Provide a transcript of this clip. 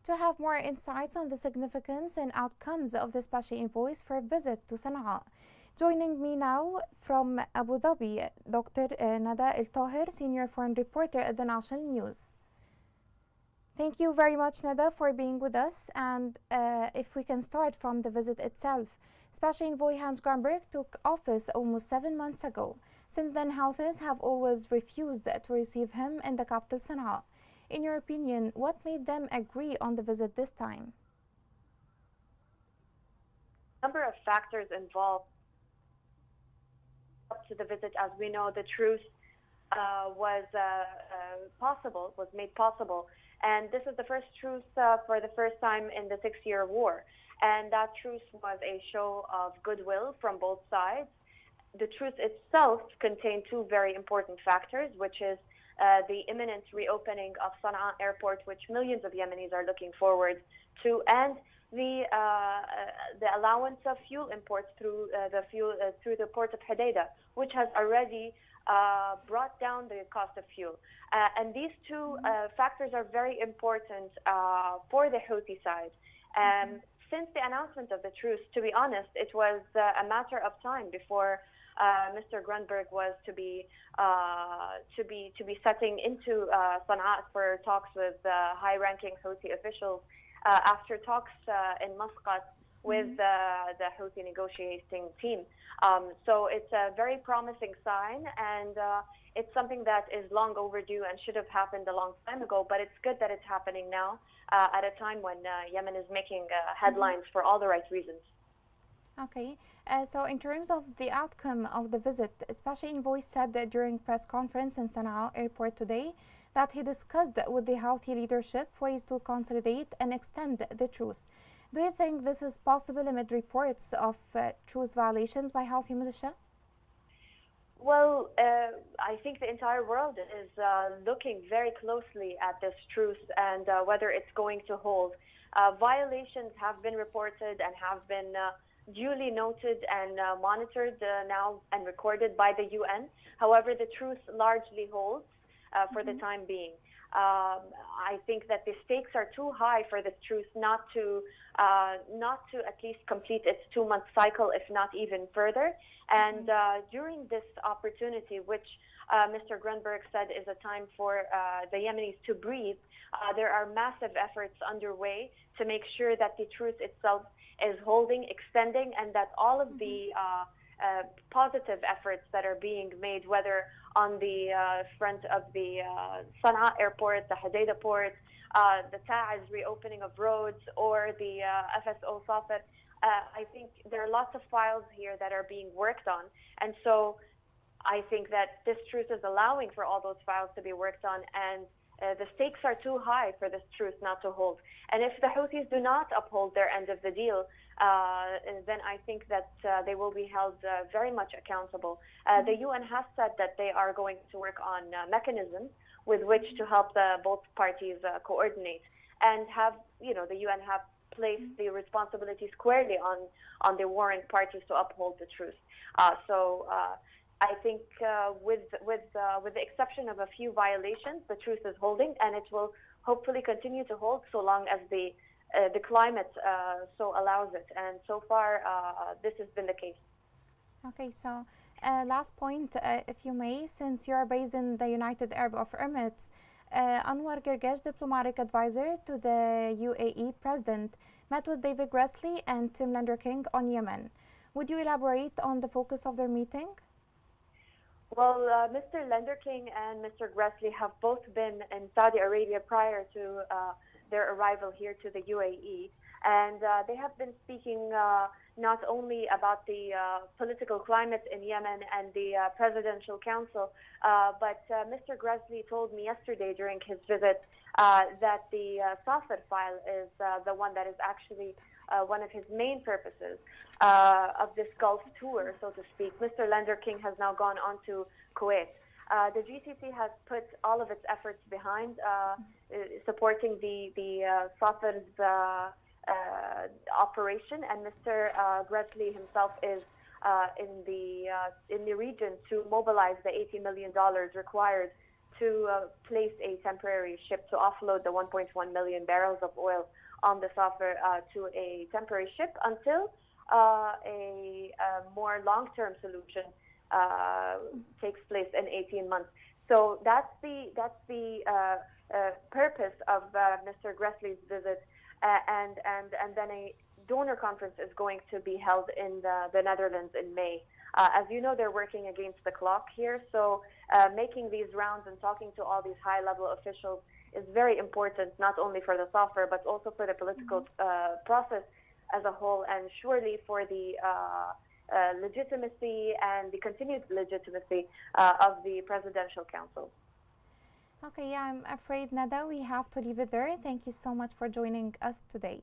to have more insights on the significance and outcomes of the special envoys for a visit to Sana'a. Joining me now from Abu Dhabi, Dr. Nada Al-Taher, Senior Foreign Reporter at the National News. Thank you very much, Nada, for being with us. And if we can start from the visit itself, Special Envoy Hans Grunberg took office almost 7 months ago. Since then, Houthis have always refused to receive him in the capital, Sana'a. In your opinion, what made them agree on the visit this time? A number of factors involved up to the visit. As we know, the truce was made possible. And this is the first truce for the first time in the 6-year war. And that truce was a show of goodwill from both sides. The truce itself contained two very important factors, which is the imminent reopening of Sana'a airport, which millions of Yemenis are looking forward to, and the allowance of fuel imports through the port of Hodeidah, which has already brought down the cost of fuel. And these two factors are very important for the Houthi side. Since the announcement of the truce, to be honest, it was a matter of time before Mr. Grunberg was to be setting into Sana'a for talks with high-ranking Houthi officials after talks in Muscat with the Houthi negotiating team. So it's a very promising sign, and it's something that is long overdue and should have happened a long time ago, but it's good that it's happening now at a time when Yemen is making headlines for all the right reasons. Okay, so in terms of the outcome of the visit, Special Envoy said that during press conference in Sana'a airport today that he discussed with the Houthi leadership ways to consolidate and extend the truce. Do you think this is possible amid reports of truce violations by Houthi militia? Well, I think the entire world is looking very closely at this truce and whether it's going to hold. Violations have been reported and have been duly noted and monitored now and recorded by the UN. However, the truce largely holds for the time being. I think that the stakes are too high for this truce not to at least complete its 2-month cycle, if not even further. And during this opportunity, which Mr. Grunberg said is a time for the Yemenis to breathe, there are massive efforts underway to make sure that the truce itself is holding, extending, and that all of the positive efforts that are being made, whether on the front of the Sana'a airport, the Hodeidah port, the Ta'az reopening of roads, or the FSO Safed, I think there are lots of files here that are being worked on. And so I think that this truce is allowing for all those files to be worked on, and the stakes are too high for this truce not to hold. And if the Houthis do not uphold their end of the deal, then I think that they will be held very much accountable. The UN has said that they are going to work on mechanisms with which to help both parties coordinate, and the UN have placed the responsibility squarely on the warring parties to uphold the truce. So I think with the exception of a few violations, the truce is holding, and it will hopefully continue to hold so long as the climate so allows it. And so far, this has been the case. Okay, so last point, if you may, since you are based in the United Arab Emirates, Anwar Gergesh, diplomatic advisor to the UAE president, met with David Grassley and Tim Lenderking on Yemen. Would you elaborate on the focus of their meeting? Well, Mr. Lenderking and Mr. Grassley have both been in Saudi Arabia prior to their arrival here to the UAE. And they have been speaking not only about the political climate in Yemen and the Presidential Council, but Mr. Grassley told me yesterday during his visit that the Safed file is the one that is actually one of his main purposes of this Gulf tour, so to speak. Mr. Lenderking has now gone on to Kuwait. The GCC has put all of its efforts behind supporting the Safed's operation, and Mr. Grassley himself is in the region to mobilize the $80 million required to place a temporary ship to offload the 1.1 million barrels of oil on the Taher to a temporary ship until a more long-term solution takes place in 18 months. So that's the purpose of Mr. Gressle's visit, and then a donor conference is going to be held in the Netherlands in May. As you know, they're working against the clock here, so making these rounds and talking to all these high-level officials is very important, not only for the Taher, but also for the political process as a whole, and surely for the legitimacy and the continued legitimacy of the Presidential Council. Okay, yeah, I'm afraid, Nada, we have to leave it there. Thank you so much for joining us today.